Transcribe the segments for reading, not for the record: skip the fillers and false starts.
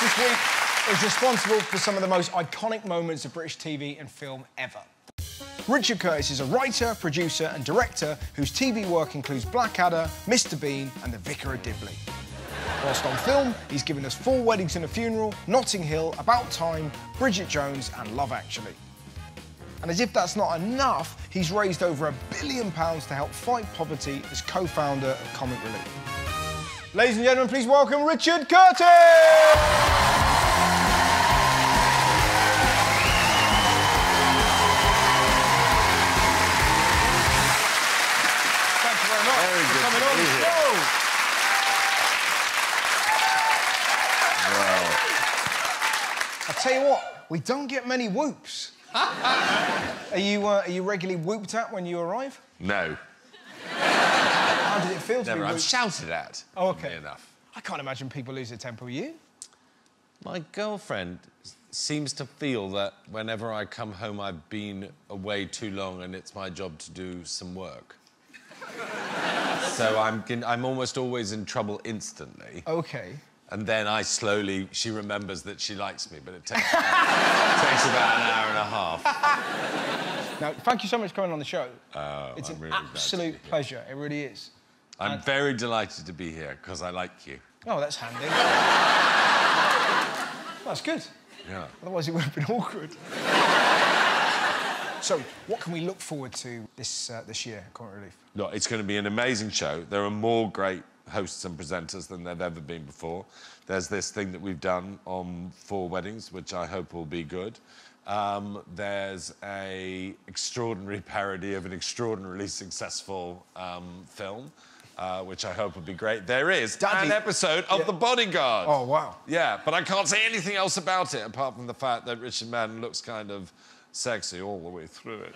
this week is responsible for some of the most iconic moments of British TV and film ever. Richard Curtis is a writer, producer and director whose TV work includes Blackadder, Mr Bean and The Vicar of Dibley. Whilst on film, he's given us 4 Weddings and a Funeral, Notting Hill, About Time, Bridget Jones and Love Actually. And as if that's not enough, he's raised over £1 billion to help fight poverty as co-founder of Comic Relief. Ladies and gentlemen, please welcome Richard Curtis! I'll tell you what, we don't get many whoops. Are you regularly whooped at when you arrive? No. How did it feel to be whooped? I'm shouted at. Oh, OK. Enough. I can't imagine people lose their temper with you. My girlfriend seems to feel that whenever I come home, I've been away too long and it's my job to do some work. So I'm almost always in trouble instantly. OK. And then she remembers that she likes me, but it takes about an hour and a half. Now, thank you so much for coming on the show. It's I'm an really absolute pleasure, it really is. I'm very delighted to be here, because I like you. Oh, that's handy. That's good. Yeah. Otherwise it would have been awkward. So, what can we look forward to this year at Comic Relief? Look, it's going to be an amazing show. There are more great hosts and presenters than there've ever been before. There's this thing that we've done on 4 Weddings, which I hope will be good. There's an extraordinary parody of an extraordinarily successful film, which I hope will be great. There is an episode of The Bodyguard. Oh, wow. Yeah, but I can't say anything else about it, apart from the fact that Richard Madden looks kind of sexy all the way through it.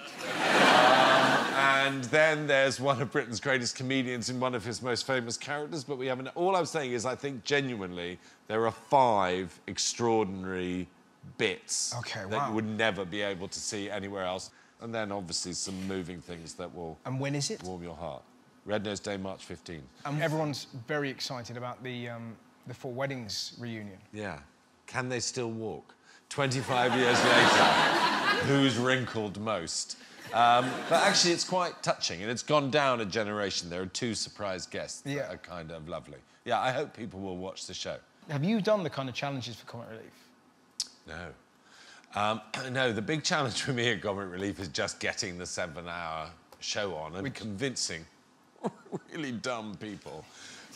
And then there's one of Britain's greatest comedians in one of his most famous characters, but we haven't... All I'm saying is I think, genuinely, there are 5 extraordinary bits that you would never be able to see anywhere else. And then, obviously, some moving things that will... And when is it? ...warm your heart. Red Nose Day, March 15. And everyone's very excited about the 4 Weddings reunion. Yeah. Can they still walk? 25 years later, who's wrinkled most? But actually, it's quite touching, and it's gone down a generation. There are 2 surprise guests that are kind of lovely. Yeah, I hope people will watch the show. Have you done the kind of challenges for Comic Relief? No. No, the big challenge for me at Comic Relief is just getting the 7-hour show on and convincing really dumb people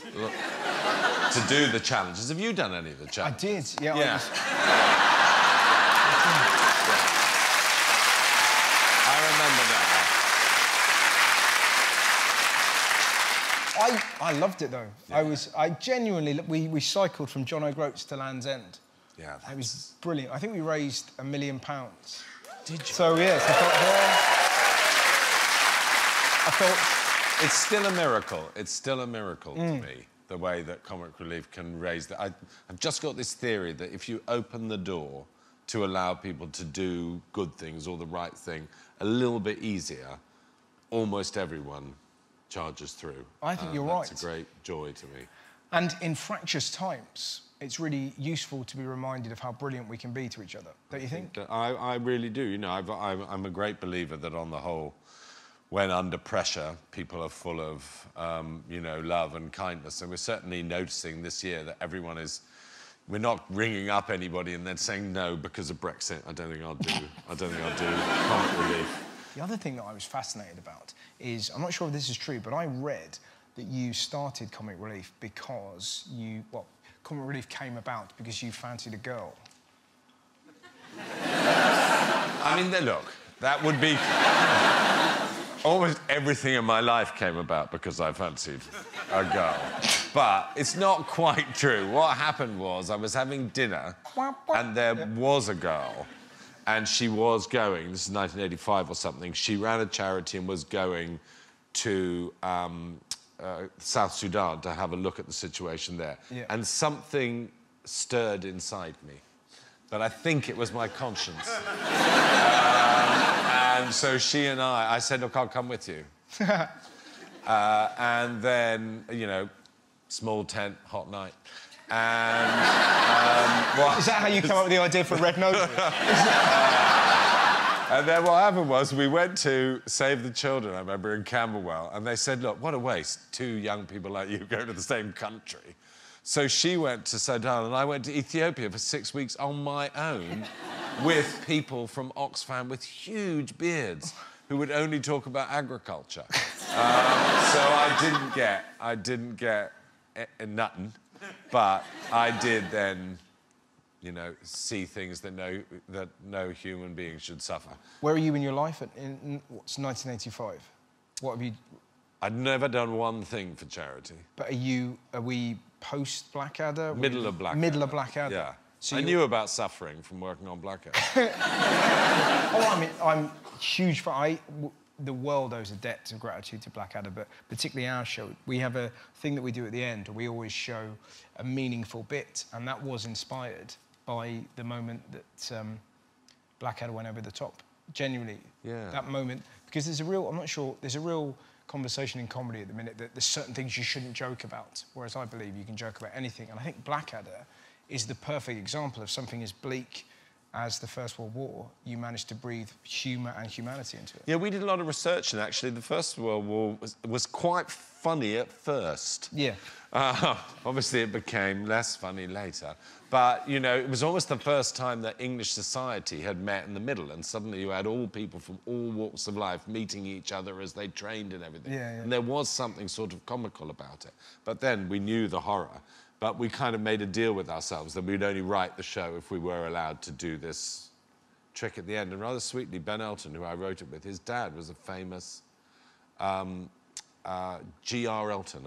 to do the challenges. Have you done any of the challenges? I did, yeah. I remember that. I loved it, though. Yeah. I genuinely... We cycled from John O'Groats to Land's End. Yeah, It was brilliant. I think we raised £1 million. Did you? So, yes, I thought... It's still a miracle. It's still a miracle to me, the way that Comic Relief can raise... I've just got this theory that if you open the door to allow people to do good things or the right thing a little bit easier, almost everyone charges through. I think you're right. It's a great joy to me. And in fractious times, it's really useful to be reminded of how brilliant we can be to each other, don't you think? I really do. You know, I'm a great believer that, on the whole, when under pressure, people are full of, you know, love and kindness. And we're certainly noticing this year that everyone is... We're not ringing up anybody and then saying no because of Brexit. I don't think I'll do Comic Relief. The other thing that I was fascinated about is, I'm not sure if this is true, but I read that you started Comic Relief because Comic Relief came about because you fancied a girl. I mean, look, that would be... Almost everything in my life came about because I fancied a girl. But it's not quite true. What happened was I was having dinner and there was a girl and she was going, this is 1985 or something, she ran a charity and was going to South Sudan to have a look at the situation there. Yeah. And something stirred inside me. But I think it was my conscience. And so she and I said, look, I'll come with you. And then, you know, small tent, hot night. And... Is that how you come up with the idea for Red Nose? And then what happened was we went to Save the Children, I remember, in Camberwell, and they said, look, what a waste, 2 young people like you go to the same country. So she went to Sudan and I went to Ethiopia for 6 weeks on my own with people from Oxfam with huge beards who would only talk about agriculture. So I didn't get nothing, but I did then, you know, see things that no human being should suffer. Where are you in your life in what's 1985? What have you... I'd never done one thing for charity. But are we post-Blackadder? Middle of Blackadder. Middle of Blackadder? Yeah. So I knew about suffering from working on Blackadder. Oh, I mean, I'm huge fan. The world owes a debt of gratitude to Blackadder, but particularly our show. We have a thing that we do at the end. We always show a meaningful bit, and that was inspired by the moment that Blackadder went over the top. Genuinely, yeah. That moment, because there's a real, I'm not sure, there's a real conversation in comedy at the minute that there's certain things you shouldn't joke about, whereas I believe you can joke about anything. And I think Blackadder is the perfect example of something as bleak as the First World War. You managed to breathe humour and humanity into it. Yeah, we did a lot of research, and actually the First World War was quite funny at first. Yeah. Obviously, it became less funny later. But, you know, it was almost the first time that English society had met in the middle, and suddenly you had all people from all walks of life meeting each other as they trained and everything. Yeah, yeah. And there was something sort of comical about it. But then we knew the horror. But we kind of made a deal with ourselves that we'd only write the show if we were allowed to do this trick at the end. And rather sweetly, Ben Elton, who I wrote it with, his dad was a famous... G.R. Elton,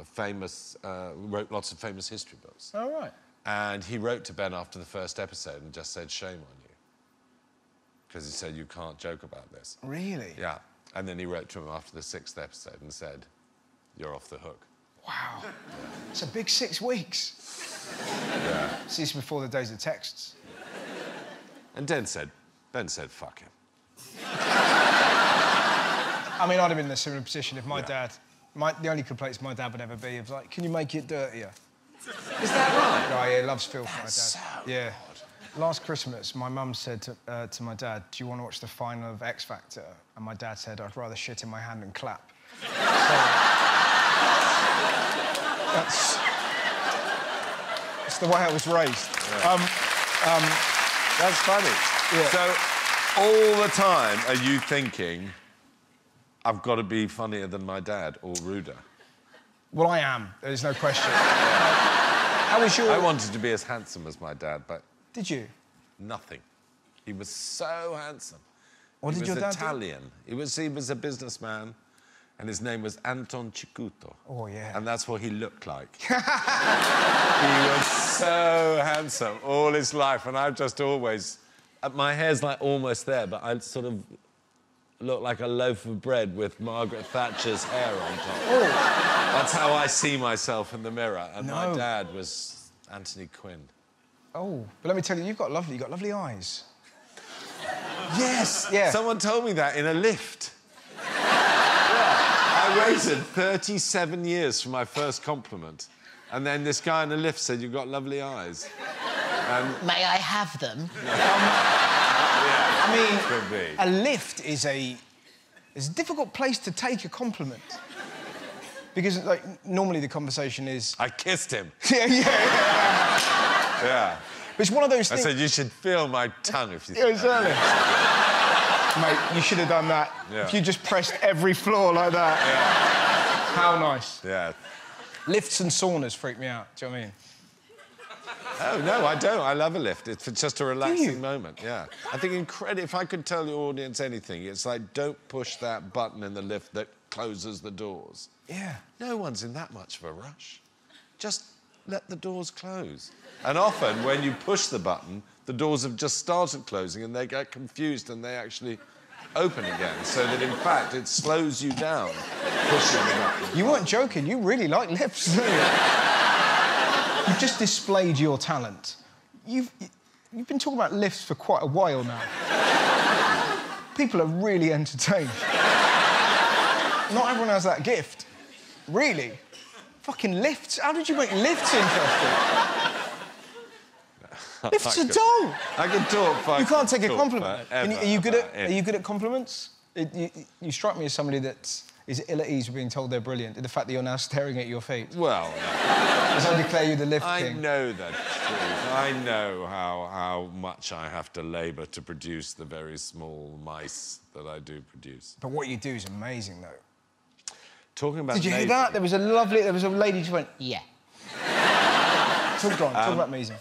wrote lots of famous history books. Oh, right. And he wrote to Ben after the first episode and just said, shame on you. Because he said, you can't joke about this. Really? Yeah. And then he wrote to him after the 6th episode and said, you're off the hook. Wow. Yeah. It's a big 6 weeks. Yeah. This is before the days of texts. And Ben said, fuck him. I mean, I'd have been in a similar position if my dad... the only complaints my dad would ever be was like, can you make it dirtier? Is that right? Oh, yeah, loves filth, my dad. So yeah. Last Christmas, my mum said to my dad, do you want to watch the final of X Factor? And my dad said, I'd rather shit in my hand and clap. So, that's the way I was raised. Yeah. That's funny. Yeah. So, all the time, are you thinking, I've got to be funnier than my dad or ruder? Well, I am. There's no question. How was your... I wanted to be as handsome as my dad, but... Did you? Nothing. He was so handsome. What did your dad do? Italian. He was a businessman, and his name was Anton Cicuto. Oh, yeah. And that's what he looked like. He was so handsome all his life, and I've just always... My hair's, like, almost there, but I sort of look like a loaf of bread with Margaret Thatcher's hair on top. Oh. That's how I see myself in the mirror. And my dad was Anthony Quinn. Oh, but let me tell you, you've got lovely eyes. Yes! Yeah. Someone told me that in a lift. Yeah. I waited 37 years for my first compliment. And then this guy in the lift said, you've got lovely eyes. May I have them? I mean, could be. A lift is a difficult place to take a compliment. Because, like, normally the conversation is... I kissed him. Yeah. Yeah. But it's one of those things... I said, you should feel my tongue if you... Yeah, exactly. Mate, you should have done that. Yeah. If you just pressed every floor like that. Yeah. How nice. Yeah. Lifts and saunas freak me out, do you know what I mean? Oh, no, I don't. I love a lift. It's just a relaxing moment, yeah. I think if I could tell your audience anything, it's like, don't push that button in the lift that closes the doors. Yeah. No one's in that much of a rush. Just let the doors close. And often, when you push the button, the doors have just started closing and they get confused and they actually open again, so that, in fact, it slows you down, pushing the button. You weren't joking. You really like lifts, don't you? You've just displayed your talent. You've been talking about lifts for quite a while now. People are really entertained. Not everyone has that gift. Really? Fucking lifts? How did you make lifts interesting? If it's a doll. I can talk. You can't take a compliment. Are Are you good at compliments? You strike me as somebody that is ill at ease with being told they're brilliant. The fact that you're now staring at your feet. Well, as I declare you the lift I king. know the truth. I know how much I have to labour to produce the very small mice that I do produce. But what you do is amazing, though. Talking about Did you hear that? There was a lady who went, Yeah. Talk about amazing.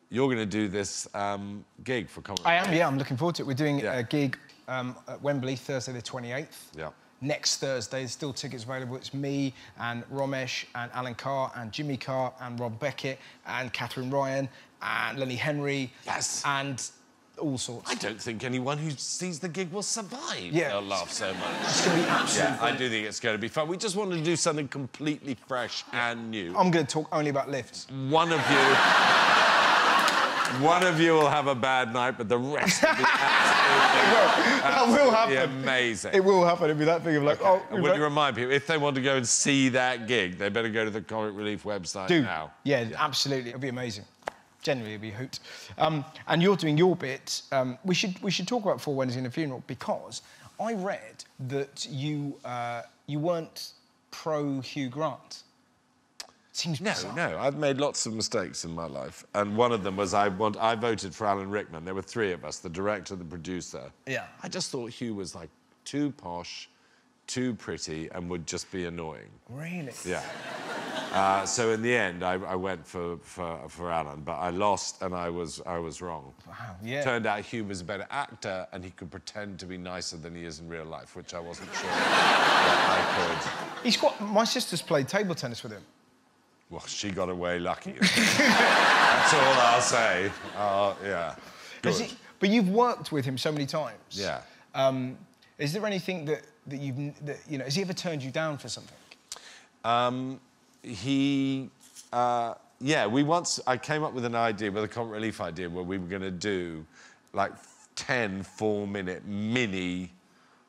You're going to do this gig for comedy. I am, yeah, I'm looking forward to it. We're doing a gig at Wembley, Thursday the 28th. Yeah. Next Thursday, there's still tickets available. It's me and Romesh and Alan Carr and Jimmy Carr and Rob Beckett and Catherine Ryan and Lenny Henry. Yes. And all sorts. I don't think anyone who sees the gig will survive. Yeah. They'll laugh so much. It's going to be absolutely I do think it's going to be fun. We just wanted to do something completely fresh and new. I'm going to talk only about lifts. One of you will have a bad night, but the rest will be absolutely... That will happen. Amazing. It will happen. It'll be that thing of like, oh... And would you remind people, if they want to go and see that gig, they better go to the Comic Relief website now. Yeah, absolutely. It'll be amazing. Generally, it'll be a hoot. And you're doing your bit. We should talk about 4 Wednesdays in a Funeral, because I read that you weren't pro Hugh Grant. Seems bizarre. No, I've made lots of mistakes in my life, and one of them was I voted for Alan Rickman. There were 3 of us, the director, the producer. Yeah. I just thought Hugh was like too posh, too pretty, and would just be annoying. Really? Yeah. So in the end, I went for Alan, but I lost, and I was wrong. Wow. Yeah. Turned out Hugh was a better actor, and he could pretend to be nicer than he is in real life, which I wasn't sure that I could. My sister's played table tennis with him. Well, she got away lucky. That's all I'll say. Yeah. Good. But you've worked with him so many times. Yeah. Is there anything that has he ever turned you down for something? I came up with an idea, with a Comic Relief idea, where we were going to do like 10 4-minute mini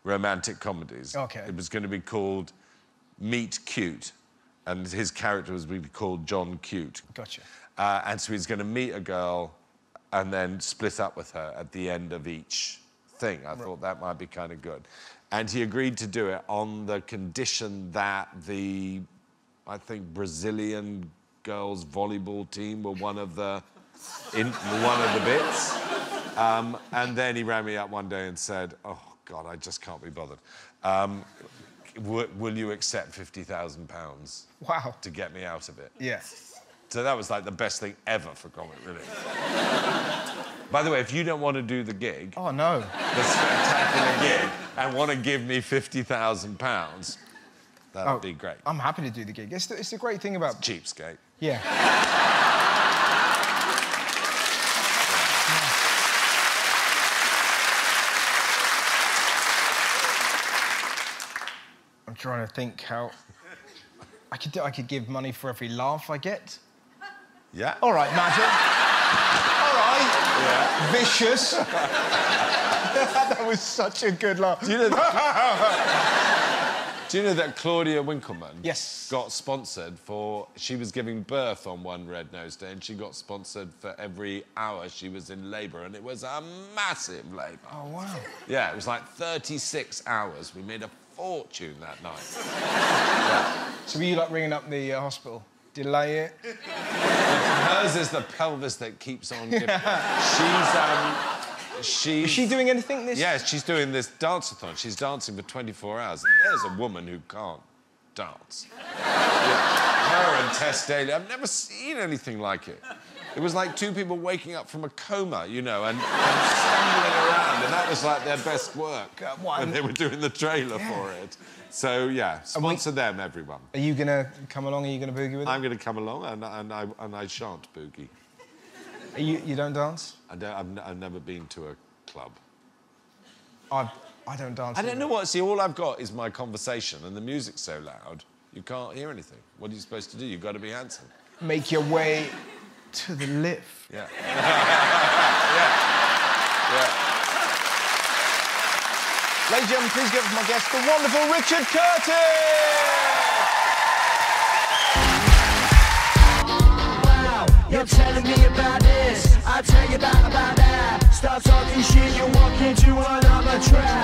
romantic comedies. Okay. It was going to be called Meet Cute, and his character was going to be called John Cute. Gotcha. And so he's going to meet a girl and then split up with her at the end of each thing. I thought that might be kind of good. And he agreed to do it on the condition that I think, Brazilian girls' volleyball team were one of the bits. And then he rang me up one day and said, oh, God, I just can't be bothered. Will you accept £50,000 Wow. to get me out of it? Yeah. So that was like the best thing ever for Comic Relief. By the way, if you don't want to do the gig... Oh, no. The spectacular gig, and want to give me £50,000, that'd be great. I'm happy to do the gig. It's the great thing about... Cheapskate. Yeah. I'm trying to think how... I could give money for every laugh I get. Yeah. All right, madam. All right. Yeah. Vicious. That was such a good laugh. Do you know that Claudia Winkleman got sponsored for... She was giving birth on one Red Nose Day, and she got sponsored for every hour she was in labour, and it was a massive labour. Oh, wow. Yeah, it was like 36 hours. We made a fortune that night. Yeah. So were you, like, ringing up the hospital? Delay it? Hers is the pelvis that keeps on giving. Is she doing anything this... Yes, she's doing this dance-a-thon. She's dancing for 24 hours. There's a woman who can't dance. Yeah. Her and Tess Daly. I've never seen anything like it. It was like 2 people waking up from a coma, you know, and stumbling around, and that was like their best work when they were doing the trailer for it. So, yeah, sponsor them, everyone. Are you going to come along? Are you going to boogie with them? I'm going to come along, and I shan't boogie. You don't dance? I've never been to a club. I don't dance. I don't know what... See, all I've got is my conversation, and the music's so loud, you can't hear anything. What are you supposed to do? You've got to be handsome. Make your way to the lift. Yeah. Ladies and gentlemen, please give us my guest, the wonderful Richard Curtis! Wow, you're Stop telling me about this, I'll tell you about that. Stop talking shit, you walk into another trap.